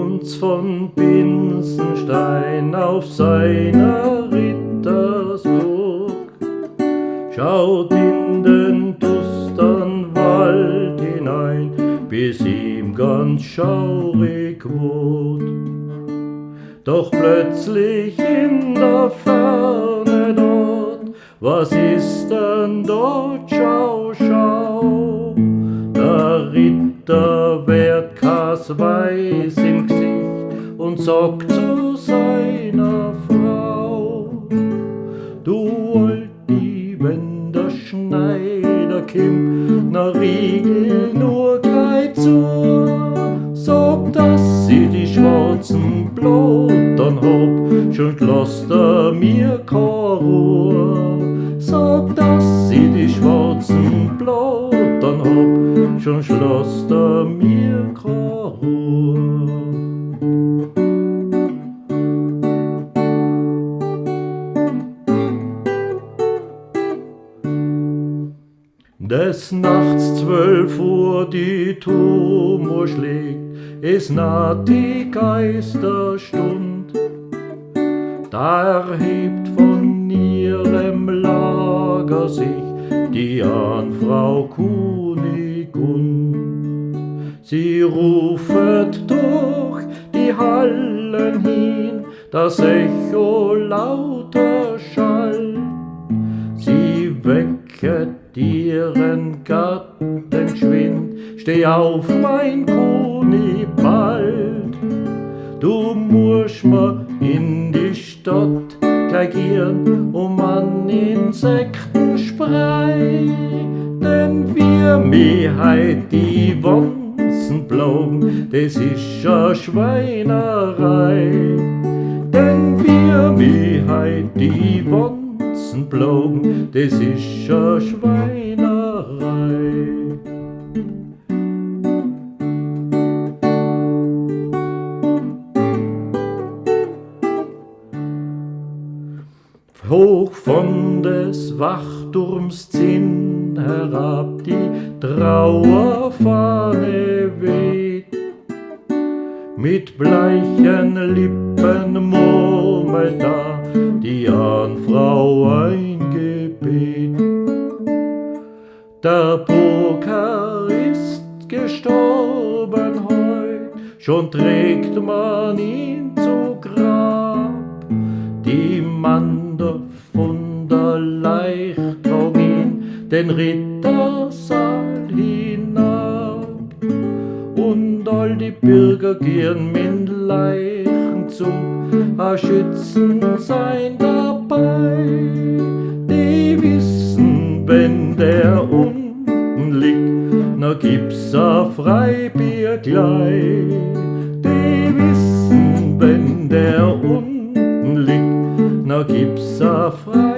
uns von Binsenstein auf seiner Rittersburg, schaut in den dustern Wald hinein, bis ihm ganz schaurig wurd. Doch plötzlich in der Ferne dort, was ist denn dort? Schau, schau, der Ritter wird kas weiß im Gesicht und sagt zu seiner Frau: Du Alti, wenn der Schneider kimmt, na riegel nur gleich zu, sag, dass sie die schwarzen Blottern hab, schon lasst er mir keine Ruhe. Sag, dass sie die schwarzen Blottern hab, schon lasst er mir keine Ruhe. Des Nachts 12 Uhr die Turmuhr schlägt, es naht die Geisterstund. Da erhebt von ihrem Lager sich die Ahnfrau Kunigund. Sie rufet durch die Hallen hin, das Echo lauter Schall. Sie wecket ihren Gatten geschwind: Steh auf, mein Kuni, bald. Du musst mir in die Stadt gleich gehen, an Insektenspray, denn wir mir heit die Wanzen blogen, das ist a Schweinerei. Denn wir mir heit die Wanzen blogen, das ist a Schweinerei. Hoch von des Wachturms Zinn herab die Trauerfahne weht, mit bleichen Lippen murmelt da die Ahnfrau ein Gebet. Der Burgherr ist gestorben heut, schon trägt man ihn zu Grab. Die Mander von der Leicht trug ihn den Rittersaal hinab, und all die Bürger gehen mit Leichenzug, a Schützen sein dabei. Die wissen, wenn der unten liegt, na gibt's a Freibier gleich. Die wissen, wenn der unten liegt, na gibt's a Freibier.